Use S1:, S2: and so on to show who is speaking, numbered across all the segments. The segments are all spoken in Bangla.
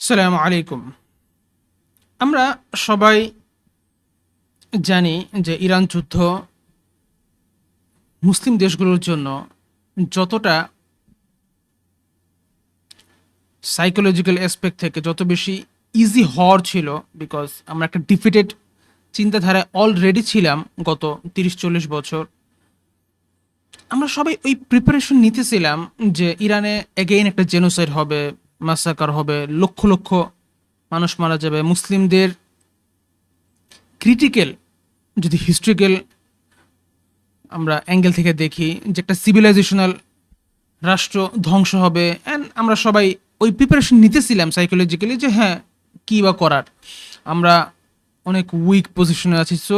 S1: আসসালামু আলাইকুম। আমরা সবাই জানি যে ইরান যুদ্ধ মুসলিম দেশগুলোর জন্য যতটা সাইকোলজিক্যাল অ্যাসপেক্ট থেকে যত বেশি ইজি হওয়ার ছিল, বিকজ আমরা একটা ডিফিটেড চিন্তাধারায় অলরেডি ছিলাম গত ৩০-৪০ বছর। আমরা সবাই ওই প্রিপারেশন নিতেছিলাম যে ইরানে এগেইন একটা জেনোসাইড হবে, মাসাকার হবে, লক্ষ লক্ষ মানুষ মারা যাবে। মুসলিমদের ক্রিটিক্যাল, যদি হিস্ট্রিক্যাল আমরা অ্যাঙ্গেল থেকে দেখি, যে একটা সিভিলাইজেশনাল রাষ্ট্র ধ্বংস হবে। অ্যান্ড আমরা সবাই ওই প্রিপারেশন নিতেছিলাম সাইকোলজিক্যালি যে হ্যাঁ, কী বা করার, আমরা অনেক উইক পজিশনে আছি, সো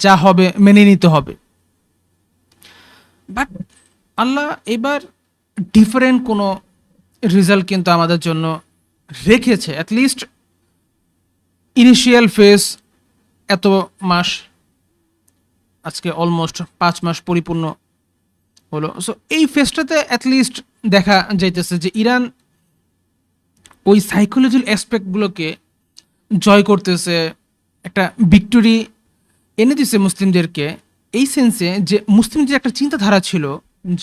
S1: যা হবে মেনে নিতে হবে। বাট আল্লাহ এবার ডিফারেন্ট কোনো রেজাল্ট কিন্তু আমাদের জন্য রেখেছে। অ্যাটলিস্ট ইনিশিয়াল ফেজ এত মাস, আজকে অলমোস্ট 5 মাস পরিপূর্ণ হলো। সো এই ফেজটাতে অ্যাটলিস্ট দেখা যাইতেছে যে ইরান ওই সাইকোলজিক্যাল অ্যাসপেক্টগুলোকে জয় করতেছে, একটা ভিক্টোরি এনে দিছে মুসলিমদেরকে। এই সেন্সে যে মুসলিমদের একটা চিন্তাধারা ছিল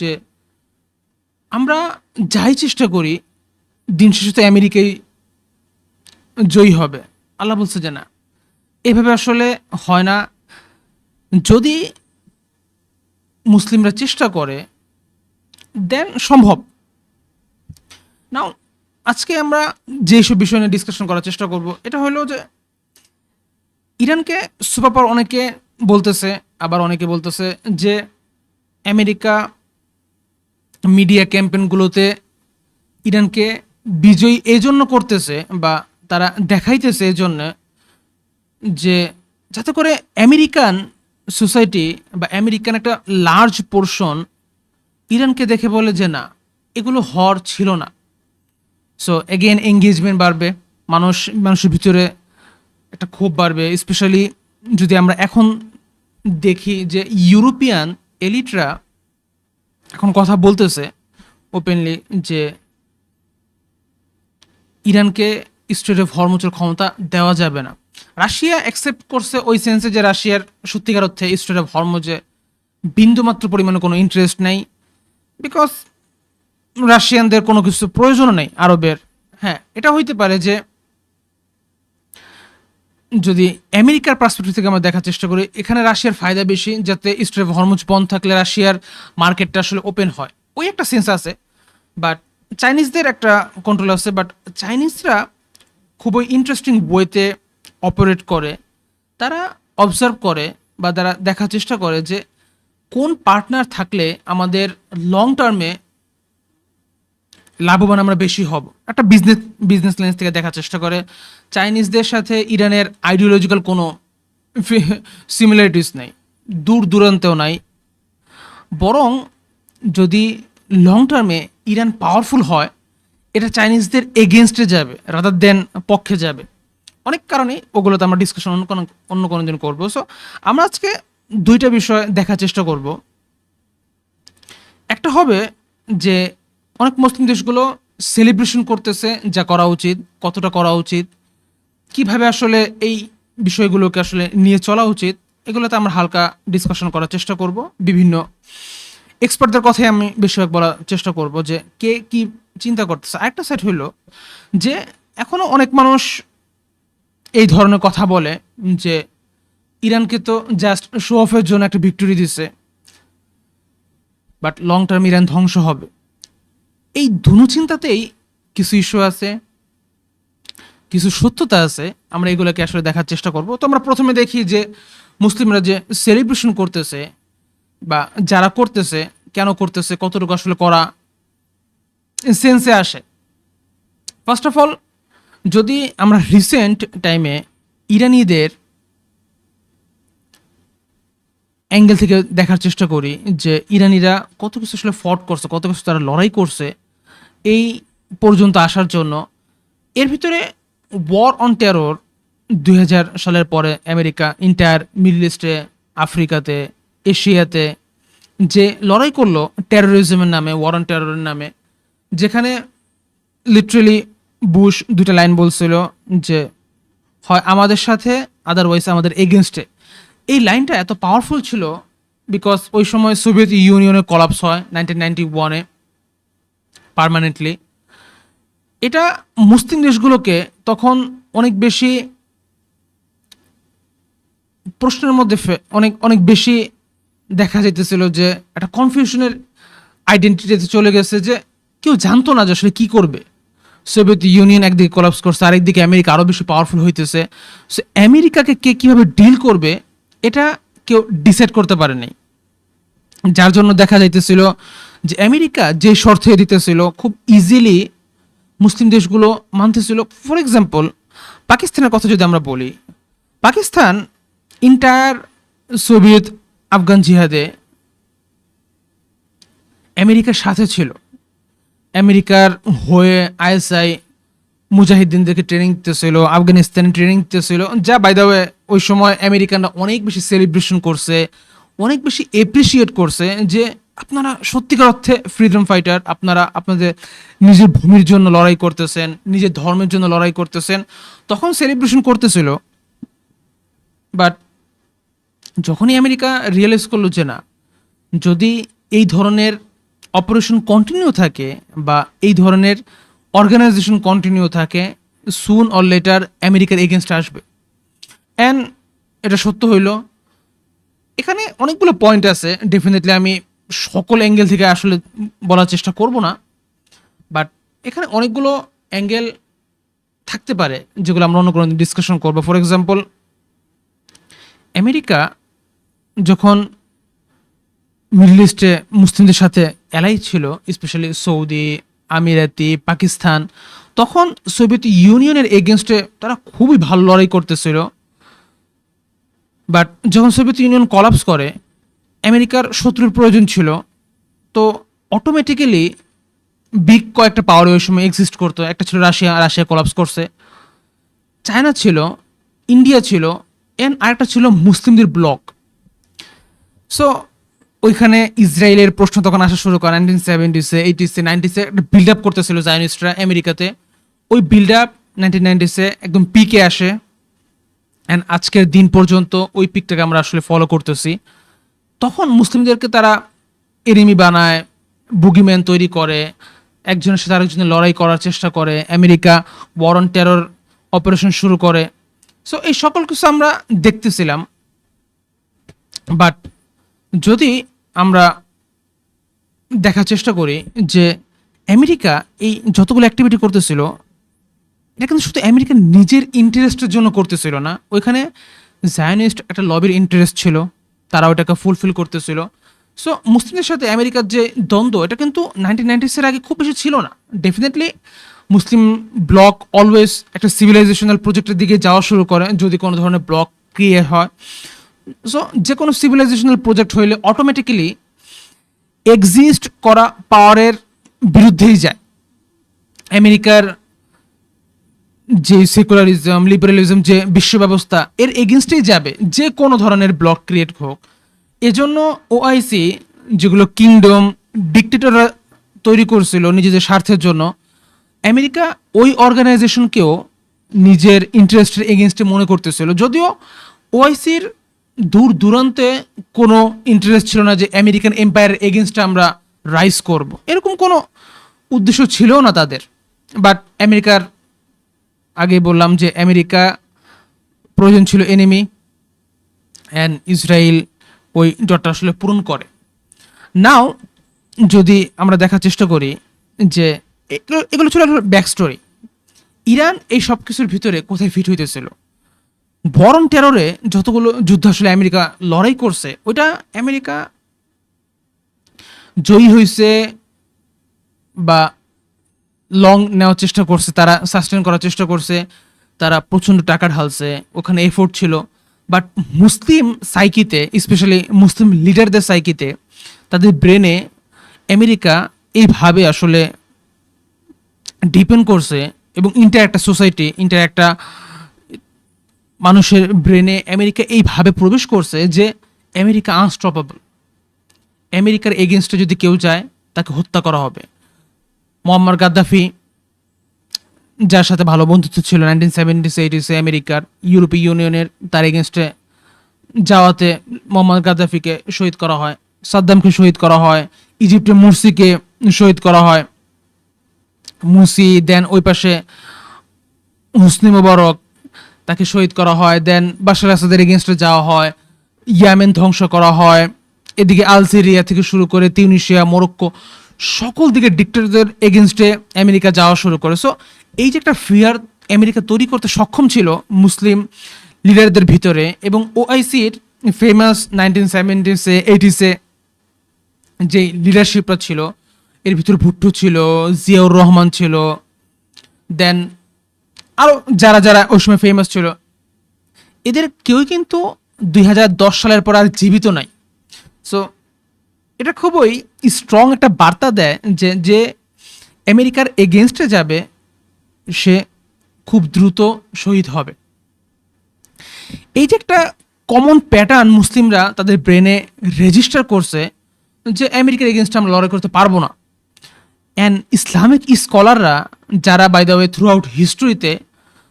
S1: যে আমরা যাই চেষ্টা করি দিন শেষে তো আমেরিকাই জয়ী হবে। আল্লাহ বলছে যে না, এভাবে আসলে হয় না। যদি মুসলিমরা চেষ্টা করে দেন সম্ভব। নাও আজকে আমরা যেসব বিষয় নিয়ে ডিসকাশন করার চেষ্টা করব, এটা হলো যে ইরানকে সুপার পাওয়ার অনেকে বলতেছে, আবার অনেকে বলতেছে যে আমেরিকা মিডিয়া ক্যাম্পেইনগুলোতে ইরানকে বিজয়ী এজন্য করতেছে বা তারা দেখাইতেছে এজন্য যে যাতে করে আমেরিকান সোসাইটি বা আমেরিকান একটা লার্জ পোর্শন ইরানকে দেখে বলে যে না, এগুলো হওয়ার ছিল না। সো এগেন এঙ্গেজমেন্ট বাড়বে, মানুষের ভিতরে একটা ক্ষোভ বাড়বে। স্পেশালি যদি আমরা এখন দেখি যে ইউরোপিয়ান এলিটরা এখন কথা বলতেছে ওপেনলি যে ইরানকে স্ট্রেট অফ হরমুজের ক্ষমতা দেওয়া যাবে না। রাশিয়া অ্যাকসেপ্ট করছে ওই সেন্সে যে রাশিয়ার সত্যিকার অর্থে স্ট্রেট অফ হরমুজে বিন্দুমাত্র পরিমাণে কোনো ইন্টারেস্ট নেই, বিকজ রাশিয়ানদের কোনো কিছু প্রয়োজনও নেই আরবের। হ্যাঁ, এটা হইতে পারে যে যদি আমেরিকার পার্সপেক্টিভ থেকে আমরা দেখার চেষ্টা করি, এখানে রাশিয়ার ফায়দা বেশি, যাতে স্ট্রেট অফ হরমুজ বন্ধ থাকলে রাশিয়ার মার্কেটটা আসলে ওপেন হয়, ওই একটা সেন্স আছে। বাট চাইনিজদের একটা কন্ট্রোল আছে। বাট চাইনিজরা খুবই ইন্টারেস্টিং ওয়েতে অপারেট করে। তারা অবজার্ভ করে বা তারা দেখার চেষ্টা করে যে কোন পার্টনার থাকলে আমাদের লং টার্মে লাভবান আমরা বেশি হব। একটা বিজনেস লেন্স থেকে দেখার চেষ্টা করে। চাইনিজদের সাথে ইরানের আইডিওলজিক্যাল কোনো সিমিলারিটিস নেই, দূর দূরান্তেও নাই। বরং যদি লং টার্মে ইরান পাওয়ারফুল হয়, এটা চাইনিজদের এগেনস্টে যাবে রাদার দেন পক্ষে যাবে। অনেক কারণে ওগুলোতে আমরা ডিসকাশন অন্য কোনো দিন করবো। সো আমরা আজকে দুইটা বিষয় দেখার চেষ্টা করব। একটা হবে যে অনেক মুসলিম দেশগুলো সেলিব্রেশন করতেছে, যা করা উচিত, কতটা করা উচিত, কিভাবে আসলে এই বিষয়গুলোকে আসলে নিয়ে চলা উচিত, এগুলোতে আমরা হালকা ডিসকাশন করার চেষ্টা করব। বিভিন্ন এক্সপার্টদের কথাই আমি বেশিরভাগ বলার চেষ্টা করব যে কে কি চিন্তা করতেছে। আরেকটা সাইড হইল যে এখনো অনেক মানুষ এই ধরনের কথা বলে যে ইরানকে তো জাস্ট শো অফের জন্য একটা ভিক্টোরি দিছে, বাট লং টার্ম ইরান ধ্বংস হবে। এই দুনো চিন্তাতেই কিছু ইস্যু আছে, কিছু সত্যতা আছে। আমরা এগুলোকে আসলে দেখার চেষ্টা করব। তো আমরা প্রথমে দেখি যে মুসলিমরা যে সেলিব্রেশন করতেছে বা যারা করতেছে কেন করতেছে, কতটুকু আসলে করা সেন্সে আসে। ফার্স্ট অফ অল, যদি আমরা রিসেন্ট টাইমে ইরানিদের অ্যাঙ্গেল থেকে দেখার চেষ্টা করি যে ইরানিরা কত কিছু আসলে ফট করছে, কত কিছু তারা লড়াই করছে এই পর্যন্ত আসার জন্য। এর ভিতরে ওয়ার অন টেরর 2000 সালের পরে আমেরিকা ইন্টায়ার মিডল ইস্টে, আফ্রিকাতে, এশিয়াতে যে লড়াই করলো টেরোরিজমের নামে, ওয়ার অন টেররের নামে, যেখানে লিটারেলি বুশ দুইটা লাইন বলছিল যে হয় আমাদের সাথে, আদারওয়াইজ আমাদের এগেনস্টে। এই লাইনটা এত পাওয়ারফুল ছিল বিকজ ওই সময় সোভিয়েত ইউনিয়নের কলাপস হয় 1991-এ পার্মানেন্টলি। এটা মুসলিম দেশগুলোকে তখন অনেক বেশি প্রশ্নের মধ্যে অনেক অনেক বেশি দেখা যাইতেছিল যে একটা কনফিউশনের আইডেন্টিটিতে চলে গেছে, যে কেউ জানতো না যে আসলে কী করবে। সোভিয়েত ইউনিয়ন একদিকে কোলাপস করছে, আরেকদিকে আমেরিকা আরও বেশি পাওয়ারফুল হইতেছে। সো আমেরিকাকে কে কীভাবে ডিল করবে এটা কেউ ডিসাইড করতে পারে নাই, যার জন্য দেখা যাইতেছিল যে আমেরিকা যে শর্তে দিতেছিল খুব ইজিলি মুসলিম দেশগুলো মানতেছিল। ফর এক্সাম্পল পাকিস্তানের কথা যদি আমরা বলি, পাকিস্তান ইন্টায়ার সোভিয়েত আফগান জিহাদে আমেরিকার সাথে ছিল। আমেরিকার হয়ে আইএসআই মুজাহিদ্দিনদেরকে ট্রেনিং দিতেছিল, আফগানিস্তানে ট্রেনিং দিতেছিল, যা বাই দ্য ওয়ে ওই সময় আমেরিকানরা অনেক বেশি সেলিব্রেশন করছে, অনেক বেশি এপ্রিসিয়েট করছে যে আপনারা সত্যিকার অর্থে ফ্রিডম ফাইটার, আপনারা আপনাদের নিজের ভূমির জন্য লড়াই করতেছেন, নিজের ধর্মের জন্য লড়াই করতেছেন, তখন সেলিব্রেশন করতেছিল। বাট যখনই আমেরিকা রিয়েলাইজ করলো যে না, যদি এই ধরনের অপারেশন কন্টিনিউ থাকে বা এই ধরনের অর্গানাইজেশন কন্টিনিউ থাকে, সুন অর লেটার আমেরিকার এগেনস্টে আসবে। অ্যান্ড এটা সত্য হইল। এখানে অনেকগুলো পয়েন্ট আছে, ডেফিনেটলি আমি সকল অ্যাঙ্গেল থেকে আসলে বলার চেষ্টা করব না, বাট এখানে অনেকগুলো অ্যাঙ্গেল থাকতে পারে যেগুলো আমরা অন্য কোনো ডিসকাশন করবো। ফর এক্সাম্পল, আমেরিকা যখন মিডল ইস্টে মুসলিমদের সাথে অ্যালাই ছিল, স্পেশালি সৌদি, আমিরাতি, পাকিস্তান, তখন সোভিয়েত ইউনিয়নের এগেনস্টে তারা খুবই ভালো লড়াই করতেছিল। বাট যখন সোভিয়েত ইউনিয়ন কলাপস করে, আমেরিকার শত্রুর প্রয়োজন ছিল, তো অটোমেটিক্যালি বিগ কয়েকটা পাওয়ার ওই সময় এক্সিস্ট করতো। একটা ছিল রাশিয়া, রাশিয়া কলাপস করছে। চায়না ছিল, ইন্ডিয়া ছিল, অ্যান্ড আরেকটা ছিল মুসলিমদের ব্লক। সো ওইখানে ইসরায়েলের প্রশ্ন তখন আসা শুরু করে 1970-সে, 80-সে, 90-সে একটা বিল্ড আপ করতেছিল জায়নিস্টরা আমেরিকাতে। ওই বিল্ড আপ 1990-সে একদম পিকে আসে, অ্যান্ড আজকের দিন পর্যন্ত ওই পিকটাকে আমরা আসলে ফলো করতেছি। তখন মুসলিমদেরকে তারা এনিমি বানায়, বুগিম্যান তৈরি করে, একজনের সাথে আরেকজনের লড়াই করার চেষ্টা করে, America war on terror operation শুরু করে। সো এই সকল কিছু আমরা দেখতেছিলাম। বাট যদি আমরা দেখার চেষ্টা করি যে আমেরিকা এই যতগুলো অ্যাক্টিভিটি করতেছিল, এটা কিন্তু শুধু আমেরিকার নিজের ইন্টারেস্টের জন্য করতেছিল না, ওইখানে জায়নিস্ট একটা লবির ইন্টারেস্ট ছিল, তারা ওটাকে ফুলফিল করতেছিল। সো মুসলিমদের সাথে আমেরিকার যে দ্বন্দ্ব, এটা কিন্তু 1990s-এর আগে খুব বেশি ছিল না। ডেফিনেটলি মুসলিম ব্লক অলওয়েজ একটা সিভিলাইজেশনাল প্রজেক্টের দিকে যাওয়া শুরু করে যদি কোনো ধরনের ব্লক ক্রিয়েট হয়। সো যে কোনো সিভিলাইজেশনাল প্রজেক্ট হইলে অটোমেটিক্যালি এক্সিস্ট করা পাওয়ারের বিরুদ্ধেই যায়। আমেরিকার যে সেকুলারিজম, লিবারালিজম, যে বিশ্ব ব্যবস্থা, এর এগেনস্টেই যাবে যে কোনো ধরনের ব্লক ক্রিয়েট হোক। এজন্য ওআইসি, যেগুলো কিংডম ডিক্টেটররা তৈরি করছিল নিজেদের স্বার্থের জন্য, আমেরিকা ওই অর্গানাইজেশনকেও নিজের ইন্টারেস্টের এগেনস্টে মনে করতেছিল। যদিও ওআইসির দূর দূরান্তে কোনো ইন্টারেস্ট ছিল না যে আমেরিকান এম্পায়ারের এগেনস্টে আমরা রাইজ করব, এরকম কোনো উদ্দেশ্য ছিল না তাদের। বাট আমেরিকার, আগে বললাম যে আমেরিকা প্রয়োজন ছিল এনিমি, অ্যান্ড ইসরায়েল ওই ডটটা আসলে পূরণ করে। নাও যদি আমরা দেখার চেষ্টা করি যে এগুলো ছিল ব্যাক স্টোরি। ইরান এই সব কিছুর ভিতরে কোথায় ফিট হইতেছিল? বরং টেররে যতগুলো যুদ্ধ আসলে আমেরিকা লড়াই করছে, ওইটা আমেরিকা জয়ী হয়েছে বা লং নেওয়ার চেষ্টা করছে, তারা সাস্টেন করার চেষ্টা করছে, তারা প্রচণ্ড টাকা ঢালছে, ওখানে এফোর্ট ছিল। বাট মুসলিম সাইকিতে, স্পেশালি মুসলিম লিডারদের সাইকিতে, তাদের ব্রেনে আমেরিকা এইভাবে আসলে ডিপেন্ড করছে, এবং ইন্টার একটা সোসাইটি, ইন্টার একটা মানুষের ব্রেনে আমেরিকা এইভাবে প্রবেশ করছে যে আমেরিকা আনস্টপেবল। আমেরিকার এগেনস্টে যদি কেউ যায় তাকে হত্যা করা হবে। মোয়াম্মার গাদ্দাফি যার সাথে ভালো বন্ধুত্ব ছিল 1970s-80s আমেরিকার, ইউরোপীয় ইউনিয়নের তার এগেনস্টে যাওয়াতে মোহাম্মদ গাদ্দাফিকে শহীদ করা হয়, সাদ্দামকে শহীদ করা হয়, ইজিপ্টের মুরসিকে শহীদ করা হয়, মুরসি, দেন ওই পাশে হোসনি মোবারক, তাকে শহীদ করা হয়, দেন বাশার আসাদের এগেনস্টে যাওয়া হয়, ইয়ামেন ধ্বংস করা হয়, এদিকে আলজেরিয়া থেকে শুরু করে তিউনিশিয়া, মরক্কো, সকল দিকে ডিক্টেটরদের এগেনস্টে আমেরিকা যাওয়া শুরু করে। সো এই যে একটা ফিয়ার আমেরিকা তৈরি করতে সক্ষম ছিল মুসলিম লিডারদের ভিতরে, এবং ওআইসির ফেমাস 1970s-80s যে লিডারশিপটা ছিল, এর ভিতরে ভুট্টো ছিল, জিয়াউর রহমান ছিল, দেন আরও যারা যারা ওই সময় ফেমাস ছিল, এদের কেউই কিন্তু 2010 সালের পর আর জীবিত নাই। সো এটা খুবই স্ট্রং একটা বার্তা দেয় যে যে আমেরিকার এগেনস্টে যাবে সে খুব দ্রুত শহীদ হবে। এই যে একটা কমন প্যাটার্ন মুসলিমরা তাদের ব্রেনে রেজিস্টার করছে যে আমেরিকার এগেনস্টে আমরা লড়াই করতে পারবো না। অ্যান্ড ইসলামিক স্কলাররা যারা by the way throughout হিস্ট্রিতে,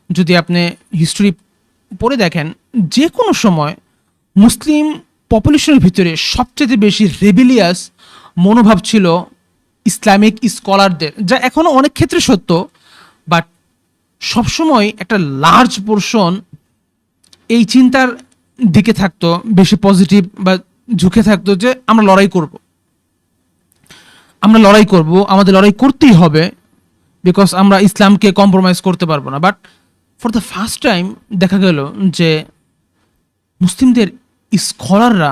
S1: যদি আপনি হিস্ট্রি পড়ে দেখেন, যে কোনো সময় মুসলিম পপুলেশনের ভিতরে সবচেয়ে বেশি রেবেলিয়াস মনোভাব ছিল ইসলামিক স্কলারদের, যা এখনও অনেক ক্ষেত্রে সত্য, বাট সবসময় একটা লার্জ পোর্শন এই চিন্তার দিকে থাকতো, বেশি পজিটিভ বা ঝুঁকে থাকতো যে আমরা লড়াই করব, আমাদের লড়াই করতেই হবে, বিকজ আমরা ইসলামকে কম্প্রোমাইজ করতে পারবো না। But for the first time দেখা গেল যে মুসলিমদের স্কলাররা,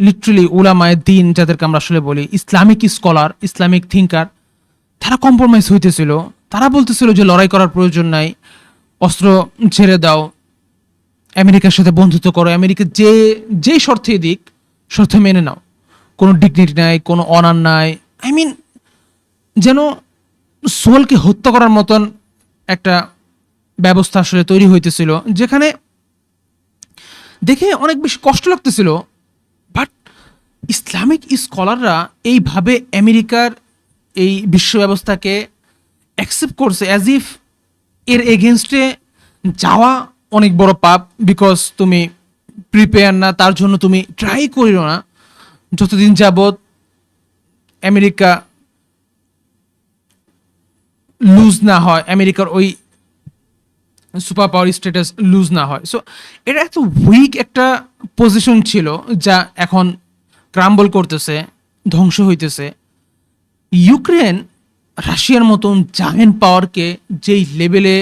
S1: লিটারেলি উলামায়ে দ্বীন যাদেরকে আমরা আসলে বলি, ইসলামিক স্কলার, ইসলামিক থিঙ্কার, তারা কম্প্রোমাইজ হইতেছিল। তারা বলতেছিল যে লড়াই করার প্রয়োজন নাই, অস্ত্র ছেড়ে দাও, আমেরিকার সাথে বন্ধুত্ব করো, আমেরিকা যে শর্তেই দিক শর্ত মেনে নাও, কোনো ডিগনিটি নাই, কোনো অনার নাই। আই মিন যেন সোলকে হত্যা করার মতন একটা ব্যবস্থা আসলে তৈরি হইতেছিল, যেখানে দেখে অনেক বেশি কষ্ট লাগতেছিল। বাট ইসলামিক স্কলাররা এইভাবে আমেরিকার এই বিশ্ব ব্যবস্থাকে অ্যাকসেপ্ট করছে অ্যাজ ইফ এর এগেনস্টে যাওয়া অনেক বড় পাপ, বিকজ তুমি প্রিপেয়ার না, তার জন্য তুমি ট্রাই করিও না। যতদিন যাবৎ আমেরিকা লুজ না হয়, আমেরিকার ওই সুপার পাওয়ার স্ট্যাটাস লুজ না হয়। সো এটা এত উইক একটা পজিশন ছিল যা এখন ক্রাম্বল করতেছে, ধ্বংস হইতেছে। ইউক্রেন রাশিয়ার মতন জায়ান্ট পাওয়ারকে যেই লেভেলে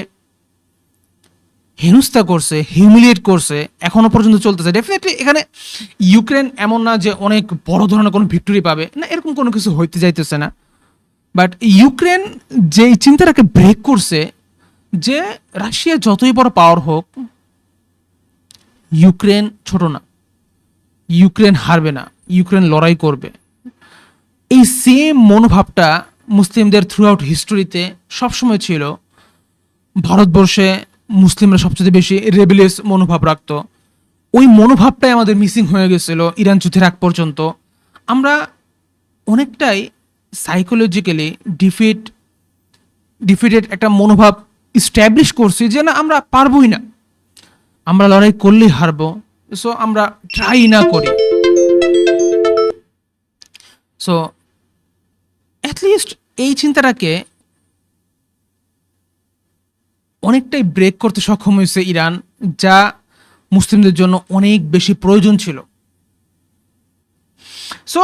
S1: হেনস্থা করছে, হিউমিলিয়েট করছে, এখনো পর্যন্ত চলতেছে। ডেফিনেটলি এখানে ইউক্রেন এমন না যে অনেক বড় ধরনের কোনো ভিক্টোরি পাবে না, এরকম কোনো কিছু হইতে যাইতেছে না। বাট ইউক্রেন যেই চিন্তাটাকে ব্রেক করছে যে রাশিয়া যতই বড় পাওয়ার হোক, ইউক্রেন ছোট না, ইউক্রেন হারবে না, ইউক্রেন লড়াই করবে। এই সেম মনোভাবটা মুসলিমদের থ্রু আউট হিস্টোরিতে সবসময় ছিল। ভারতবর্ষে মুসলিমরা সবচেয়ে বেশি রেবেলিয়াস মনোভাব রাখত। ওই মনোভাবটাই আমাদের মিসিং হয়ে গেছিল ইরান যুদ্ধের আগ পর্যন্ত। আমরা অনেকটাই সাইকোলজিক্যালি ডিফিটেড একটা মনোভাব ইস্টাবলিশ করছি যে না, আমরা পারবই না, আমরা লড়াই করলেই হারবো, সো আমরা ট্রাই না করি। সো অ্যাটলিস্ট এই চিন্তাটাকে অনেকটাই ব্রেক করতে সক্ষম হয়েছে ইরান, যা মুসলিমদের জন্য অনেক বেশি প্রয়োজন ছিল। সো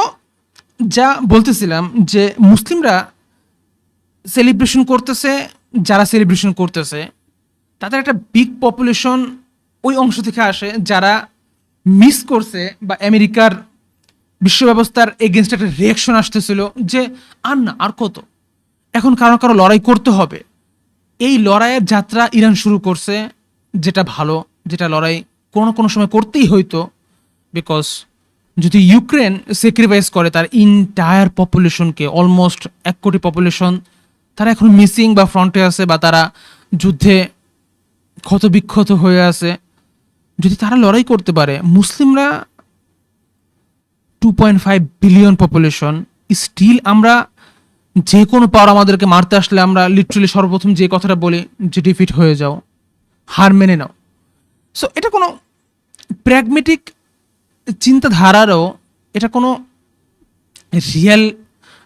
S1: যা বলতেছিলাম যে মুসলিমরা সেলিব্রেশন করতেছে, যারা সেলিব্রেশন করতেছে তাদের একটা বিগ পপুলেশন ওই অংশ থেকে আসে যারা মিস করছে বা আমেরিকার বিশ্ব ব্যবস্থার এগেনস্ট একটা রিয়াকশন আসতেছিল যে আর না, আর কত, এখন কারো কারো লড়াই করতে হবে। এই লড়াইয়ের যাত্রা ইরান শুরু করছে, যেটা ভালো, যেটা লড়াই কোনো কোনো সময় করতেই হইতো, বিকজ যদি ইউক্রেন স্যাক্রিফাইস করে তার ইনটায়ার পপুলেশনকে, অলমোস্ট 1 কোটি পপুলেশন, তারা এখন মিসিং বা ফ্রন্টে আছে বা তারা যুদ্ধে ক্ষতবিক্ষত হয়ে আছে, যদি তারা লড়াই করতে পারে, মুসলিমরা 2.5 বিলিয়ন পপুলেশন, স্টিল আমরা যে কোনো পাওয়ার আমাদেরকে মারতে আসলে আমরা লিটারালি সর্বপ্রথম যে কথাটা বলি যে ডিফিট হয়ে যাও, হার মেনে নাও। সো এটা কোনো প্র্যাগমেটিক চিন্তাধারারও এটা কোনো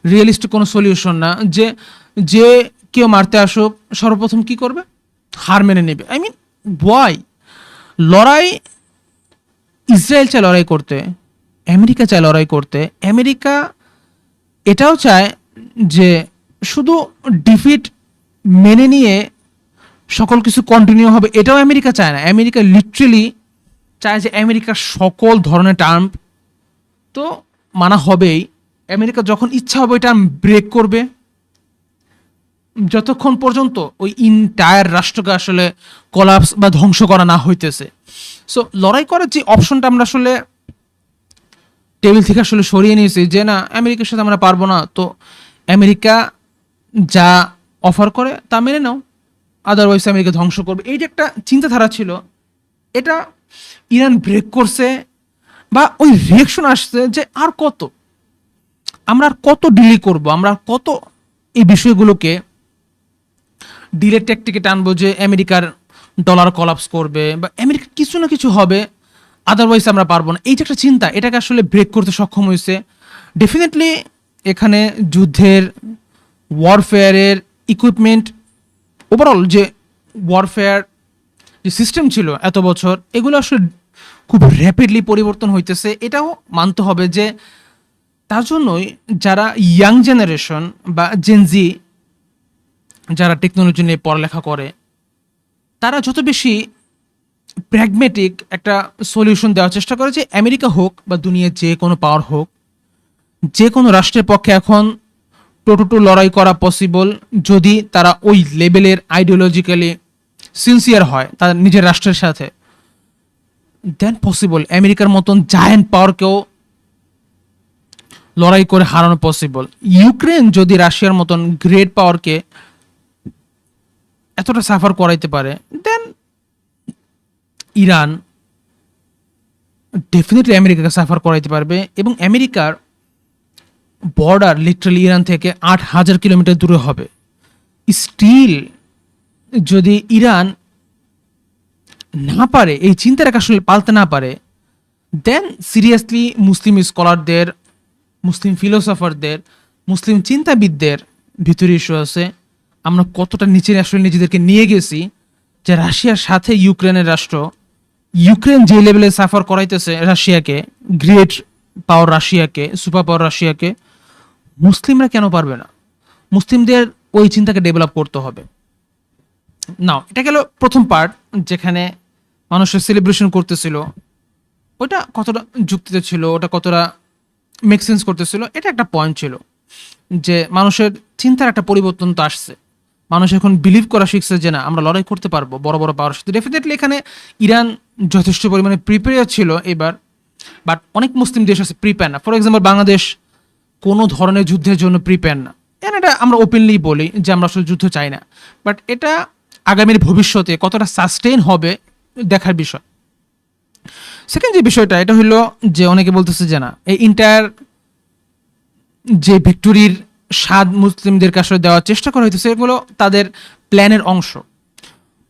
S1: রিয়েলিস্টিক কোনো সলিউশন না যে যে কেউ মারতে আসুক সর্বপ্রথম কি করবে, হার মেনে নেবে। I mean why? লড়াই ইসরায়েল চায় লড়াই করতে, আমেরিকা চায় লড়াই করতে। আমেরিকা এটাও চায় যে শুধু ডিফিট মেনে নিয়ে সকল কিছু কন্টিনিউ হবে, এটাও আমেরিকা চায় না। আমেরিকা লিটারেলি চায় যে আমেরিকার সকল ধরনের টার্ম তো মানা হবেই। আমেরিকা যখন ইচ্ছা হবে এটা ব্রেক করবে, যতক্ষণ পর্যন্ত ওই ইনটায়ার রাষ্ট্রকে আসলে কলাপস বা ধ্বংস করা না হইতেছে। সো লড়াই করার যে অপশনটা আমরা আসলে টেবিল থেকে আসলে সরিয়ে নিয়েছি যে না, আমেরিকার সাথে আমরা পারবো না, তো আমেরিকা যা অফার করে তা মেনে নাও, আদারওয়াইজ আমেরিকা ধ্বংস করবে। এই যে একটা চিন্তাধারা ছিল, এটা ইরান ব্রেক করছে বা ওই রিয়েকশন আসছে যে আর কত, আমরা আর কত ডিলে করব, আমরা আর কত এই বিষয়গুলোকে ডিলে ট্যাকটিকে টানবো যে আমেরিকার ডলার কলাপস করবে বা আমেরিকার কিছু না কিছু হবে, আদারওয়াইজ আমরা পারবো না। এই যে একটা চিন্তা, এটাকে আসলে ব্রেক করতে সক্ষম হয়েছে। ডেফিনেটলি এখানে যুদ্ধের ওয়ারফেয়ারের ইকুইপমেন্ট, ওভারঅল যে ওয়ারফেয়ার যে সিস্টেম ছিল এত বছর, এগুলো আসলে খুব র্যাপিডলি পরিবর্তন হইতেছে। এটাও মানতে হবে যে তার জন্যই যারা ইয়াং জেনারেশন বা জেনজি যারা টেকনোলজি নিয়ে পড়ালেখা করে, তারা যত বেশি প্র্যাগমেটিক একটা সলিউশন দেওয়ার চেষ্টা করে যে আমেরিকা হোক বা দুনিয়ার যে কোনো পাওয়ার হোক, যে কোনো রাষ্ট্রের পক্ষে এখন টো টু লড়াই করা পসিবল যদি তারা ওই লেভেলের আইডিওলজিক্যালি সিনসিয়ার হয় তাদের নিজের রাষ্ট্রের সাথে, দেন পসিবল আমেরিকার মতন জায়ান্ট পাওয়ারকেও লড়াই করে হারানো পসিবল। ইউক্রেন যদি রাশিয়ার মতন গ্রেট পাওয়ারকে এতটা সাফার করাইতে পারে, দেন ইরান ডেফিনেটলি আমেরিকাকে সাফার করাইতে পারবে। এবং আমেরিকার বর্ডার লিটারালি ইরান থেকে 8,000 কিলোমিটার দূরে হবে। স্টিল যদি ইরান না পারে, এই চিন্তাটাকে আসলে পাল্টে না পারে, দেন সিরিয়াসলি মুসলিম স্কলারদের, মুসলিম ফিলোসফারদের, মুসলিম চিন্তাবিদদের ভিতরে ইস্যু আছে। আমরা কতটা নিচে আসলে নিজেদেরকে নিয়ে গেছি যে রাশিয়ার সাথে ইউক্রেনের রাষ্ট্র, ইউক্রেন যে লেভেলে সাফার করাইতেছে রাশিয়াকে, গ্রেট পাওয়ার রাশিয়াকে, সুপার পাওয়ার রাশিয়াকে, মুসলিমরা কেন পারবে না? মুসলিমদের ওই চিন্তাকে ডেভেলপ করতে হবে। নাও এটা গেল প্রথম পার্ট, যেখানে মানুষের সেলিব্রেশন করতেছিল, ওটা কতটা যুক্তিতে ছিল, ওটা কতটা মেক সেন্স করতেছিল, এটা একটা পয়েন্ট ছিল যে মানুষের চিন্তার একটা পরিবর্তন তো আসছে। মানুষ এখন বিলিভ করা শিখছে যে না, আমরা লড়াই করতে পারবো বড় বড় পাওয়ার সাথে। ডেফিনেটলি এখানে ইরান যথেষ্ট পরিমাণে প্রিপেয়ার ছিল এবার, বাট অনেক মুসলিম দেশ আছে প্রিপেয়ার না। ফর এক্সাম্পল বাংলাদেশ কোনো ধরনের যুদ্ধের জন্য প্রিপেয়ার না, এটা আমরা ওপেনলি বলি যে আমরা আসলে যুদ্ধ চাই না, বাট এটা আগামীর ভবিষ্যতে কতটা সাস্টেইন হবে দেখার বিষয়। সেকেন্ড যে বিষয়টা, এটা হলো যে অনেকে বলতেছে যে না, এই ইন্টায়ার যে ভিক্টোরির স্বাদ মুসলিমদেরকে আসলে দেওয়ার চেষ্টা করা হইতেছে, এগুলো তাদের প্ল্যানের অংশ।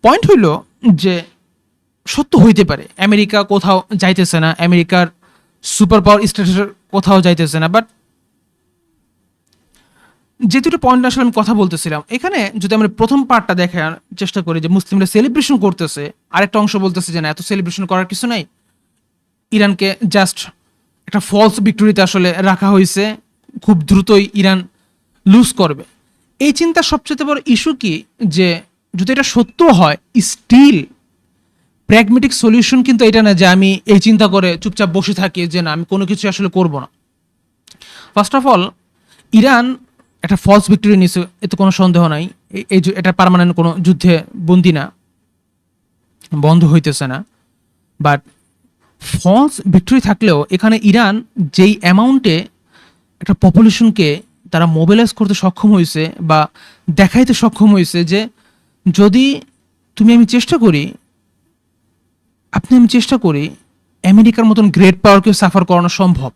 S1: পয়েন্ট হইল যে সত্য হইতে পারে আমেরিকা কোথাও যাইতেছে না, আমেরিকার সুপার পাওয়ার স্ট্যাটাসের কোথাও যাইতেছে না, বাট যে দুটো পয়েন্ট আসলে আমি কথা বলতেছিলাম, এখানে যদি আমরা প্রথম পার্টটা দেখার চেষ্টা করি যে মুসলিমরা সেলিব্রেশন করতেছে, আরেকটা অংশ বলতেছে যে না, এত সেলিব্রেশন করার কিছু নাই, ইরানকে জাস্ট একটা ফলস ভিক্টোরিতে আসলে রাখা হয়েছে, খুব দ্রুতই ইরান লুজ করবে। এই চিন্তার সবচেয়ে বড় ইস্যু কি যে যদি এটা সত্য হয়, স্টিল প্র্যাগমেটিক সলিউশন কিন্তু এটা না যে আমি এই চিন্তা করে চুপচাপ বসে থাকি যে না, আমি কোনো কিছু আসলে করব না। ফার্স্ট অফ অল, ইরান একটা ফলস ভিক্টোরি নিয়েছে, এতে কোনো সন্দেহ নাই। এটা পার্মানেন্ট কোনো যুদ্ধে বন্দি না, বন্ধ হইতেছে না। বাট ফলস ভিক্টোরি থাকলেও এখানে ইরান যেই অ্যামাউন্টে একটা পপুলেশনকে তারা মোবিলাইজ করতে সক্ষম হয়েছে বা দেখাইতে সক্ষম হয়েছে যে যদি আমি চেষ্টা করি, আমি চেষ্টা করি, আমেরিকার মতন গ্রেট পাওয়ারকেও সাফার করানো সম্ভব।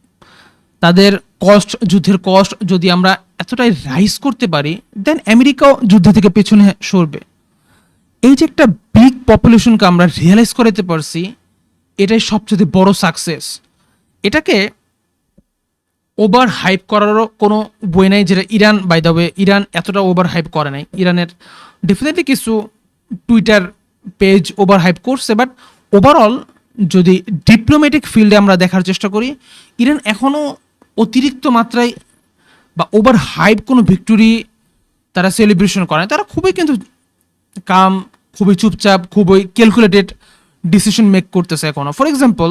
S1: তাদের কস্ট, যুদ্ধের কস্ট যদি আমরা এতটাই রাইজ করতে পারি, দেন আমেরিকাও যুদ্ধ থেকে পেছনে সরবে। এই যে একটা বিগ পপুলেশনকে আমরা রিয়েলাইজ করাতে পারছি, এটাই সবচেয়ে বড় সাকসেস। এটাকে ওভার হাইপ করারও কোনো বই নাই, যেটা Iran, by the way, Iran এতটা ওভার হাইপ করে নাই। ইরানের ডেফিনেটলি কিছু টুইটার পেজ ওভার হাইপ করছে, বাট ওভারঅল যদি ডিপ্লোম্যাটিক ফিল্ডে আমরা দেখার চেষ্টা করি, ইরান এখনও অতিরিক্ত মাত্রায় বা ওভার হাইপ কোনো ভিক্টোরি তারা সেলিব্রেশন করে না। তারা খুবই কিন্তু কাম, খুবই চুপচাপ, খুবই ক্যালকুলেটেড ডিসিশন মেক করতেছে এখনও। ফর এক্সাম্পল,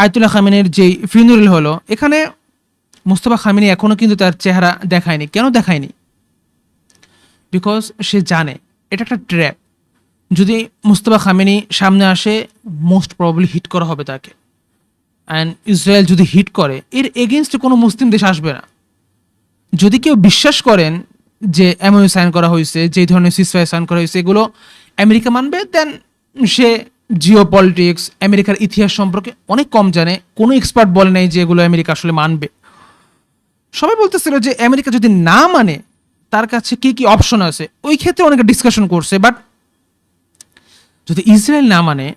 S1: আয়াতুল্লাহ খামেনির যেই ফিউনারেল হলো, এখানে মুস্তফা খামেনি এখনও কিন্তু তার চেহারা দেখায়নি। কেন দেখায়নি? বিকজ সে জানে এটা একটা ট্র্যাপ। যদি মুস্তফা খামেনি সামনে আসে, মোস্ট প্রবাবলি হিট করা হবে তাকে। অ্যান্ড ইসরায়েল যদি হিট করে, এর এগেনস্টে কোনো মুসলিম দেশ আসবে না। যদি কেউ বিশ্বাস করেন যে এমওইউ সাইন করা হয়েছে, যে ধরনের সিসফায়ার সাইন করা হয়েছে, এগুলো আমেরিকা মানবে, দেন সে জিও পলিটিক্স, আমেরিকার ইতিহাস সম্পর্কে অনেক কম জানে। কোনো এক্সপার্ট বলে নাই যে এগুলো আমেরিকা আসলে মানবে। সবাই বলতেছিল যে আমেরিকা যদি না মানে তার কাছে কি কি অপশন আছে, ওই ক্ষেত্রে অনেকে ডিসকাশন করছে। বাট যদি ইসরায়েল না মানে,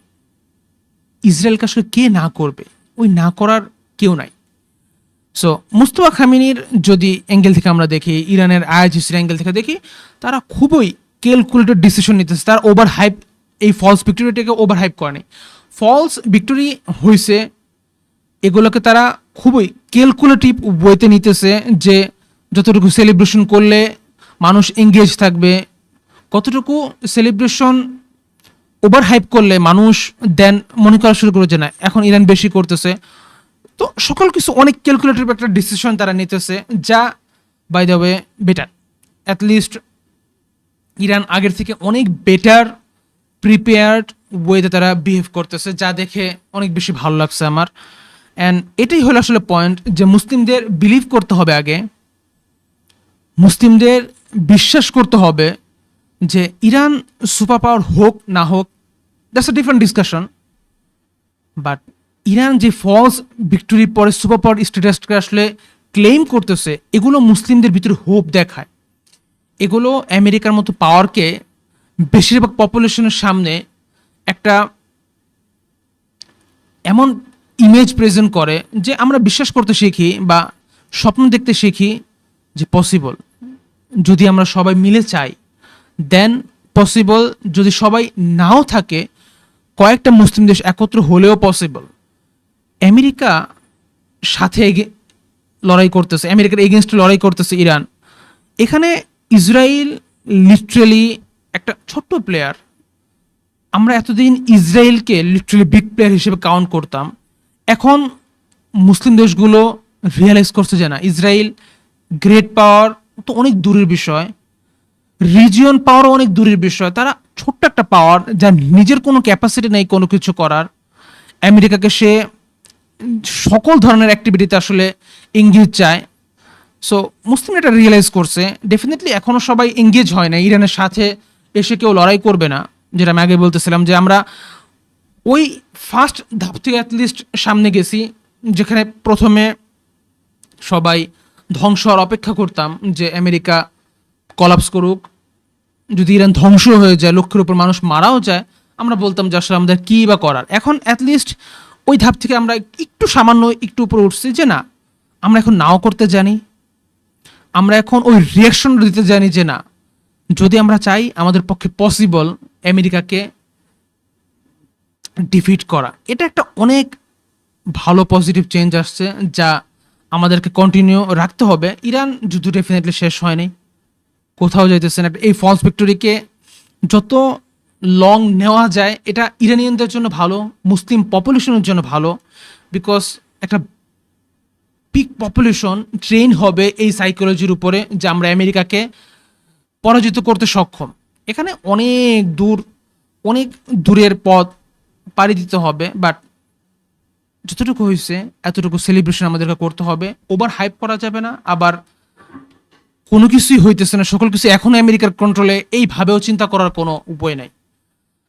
S1: ইসরায়েলকে আসলে কে না করবে? ওই না করার কেউ নাই। সো মুস্তফা খামেনির যদি অ্যাঙ্গেল থেকে আমরা দেখি, ইরানের আইআইজিসির অ্যাঙ্গেল থেকে দেখি, তারা খুবই ক্যালকুলেটেড ডিসিশন নিতেছে। তার ওভার হাইপ, এই ফলস ভিক্টোরিটাকে ওভার হাইপ করেনি। ফলস ভিক্টোরি হয়েছে, এগুলোকে তারা খুবই ক্যালকুলেটিভ ওয়েতে নিতেছে, যে যতটুকু সেলিব্রেশন করলে মানুষ এঙ্গেজ থাকবে, কতটুকু সেলিব্রেশন ওভার হাইপ করলে মানুষ দেন মনে করা শুরু করে যে না, এখন ইরান বেশি করতেছে। তো সকল কিছু অনেক ক্যালকুলেটিভ একটা ডিসিশন তারা নিতেছে, যা by the way better. At least Iran আগের থেকে অনেক বেটার প্রিপেয়ার্ড ওয়েতে তারা বিহেভ করতেছে, যা দেখে অনেক বেশি ভালো লাগছে আমার। অ্যান্ড এটাই হলো আসলে পয়েন্ট, যে মুসলিমদের বিলিভ করতে হবে আগে, মুসলিমদের বিশ্বাস করতে হবে যে ইরান সুপার পাওয়ার হোক না হোক, that's a different discussion. But Iran যে ফলস ভিক্টোরির পরে সুপার পাওয়ার স্ট্যাটাসকে আসলে ক্লেম করতেছে, এগুলো মুসলিমদের ভিতরে হোপ দেখায়। এগুলো আমেরিকার মতো পাওয়ারকে বেশিরভাগ পপুলেশনের সামনে একটা এমন ইমেজ প্রেজেন্ট করে যে আমরা বিশ্বাস করতে শিখি বা স্বপ্ন দেখতে শিখি যে পসিবল, যদি আমরা সবাই মিলে চাই, দেন পসিবল। যদি সবাই নাও থাকে, কয়েকটা মুসলিম দেশ একত্র হলেও পসিবল। আমেরিকা সাথে লড়াই করতেছে, আমেরিকার এগেনস্টে লড়াই করতেছে ইরান। এখানে ইসরায়েল লিটারেলি একটা ছোট্ট প্লেয়ার। আমরা এতদিন ইসরায়েলকে লিটারেলি বিগ প্লেয়ার হিসেবে কাউন্ট করতাম। এখন মুসলিম দেশগুলো রিয়েলাইজ করছে যে না, ইসরায়েল গ্রেট পাওয়ার তো অনেক দূরের বিষয়, রিজিয়ন পাওয়ারও অনেক দূরের বিষয়। তারা ছোট্ট একটা পাওয়ার, যার নিজের কোনো ক্যাপাসিটি নেই কোনো কিছু করার। আমেরিকাকে সে সকল ধরনের অ্যাক্টিভিটিতে আসলে এঙ্গেজ চায়। সো মুসলিম এটা রিয়েলাইজ করছে। ডেফিনেটলি এখনও সবাই এঙ্গেজ হয় না, ইরানের সাথে এসে কেউ লড়াই করবে না, যেটা আমি আগে বলতেছিলাম, যে আমরা ওই ফার্স্ট ধাপ থেকে অ্যাটলিস্ট সামনে গেছি, যেখানে প্রথমে সবাই ধ্বংস হওয়ার অপেক্ষা করতাম, যে আমেরিকা কলাপস করুক, যদি ইরান ধ্বংস হয়ে যায়, লক্ষের উপর মানুষ মারাও যায়, আমরা বলতাম যে আসলে আমাদের কী বা করার। এখন অ্যাটলিস্ট ওই ধাপ থেকে আমরা একটু সামান্য একটু উপরে উঠছি, যে না, আমরা এখন নাও করতে জানি, আমরা এখন ওই রিয়াকশন দিতে জানি যে না, যদি আমরা চাই আমাদের পক্ষে পসিবল আমেরিকাকে ডিফিট করা। এটা একটা অনেক ভালো পজিটিভ চেঞ্জ আসছে, যা আমাদেরকে কন্টিনিউ রাখতে হবে। ইরান যুদ্ধ ডেফিনেটলি শেষ হয়নি, কোথাও যাইতেছে না। এই ফলস ভিক্টোরিকে যত লং নেওয়া যায়, এটা ইরানিয়ানদের জন্য ভালো, মুসলিম পপুলেশনের জন্য ভালো। বিকজ একটা পিক পপুলেশন ট্রেন হবে এই সাইকোলজির উপরে যে আমরা আমেরিকাকে পরাজিত করতে সক্ষম। এখানে অনেক দূরের পথ পাড়ি দিতে হবে, বাট যতটুকু হয়েছে এতটুকু সেলিব্রেশন আমাদেরকে করতে হবে। ওভার হাইপ করা যাবে না, আবার কোনো কিছুই হইতেছে না, সকল কিছু এখনো আমেরিকার কন্ট্রোলে, এইভাবেও চিন্তা করার কোনো উপায় নাই।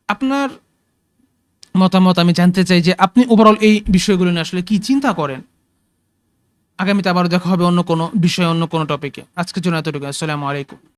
S1: আপনার মতামত আমি জানতে চাই, যে আপনি ওভারঅল এই বিষয়গুলো নিয়ে আসলে কি চিন্তা করেন? আগামীতে আবারও দেখা হবে অন্য কোনো বিষয়ে, অন্য কোনো টপিকে। আজকের জন্য এতটুকু। আসসালামু আলাইকুম।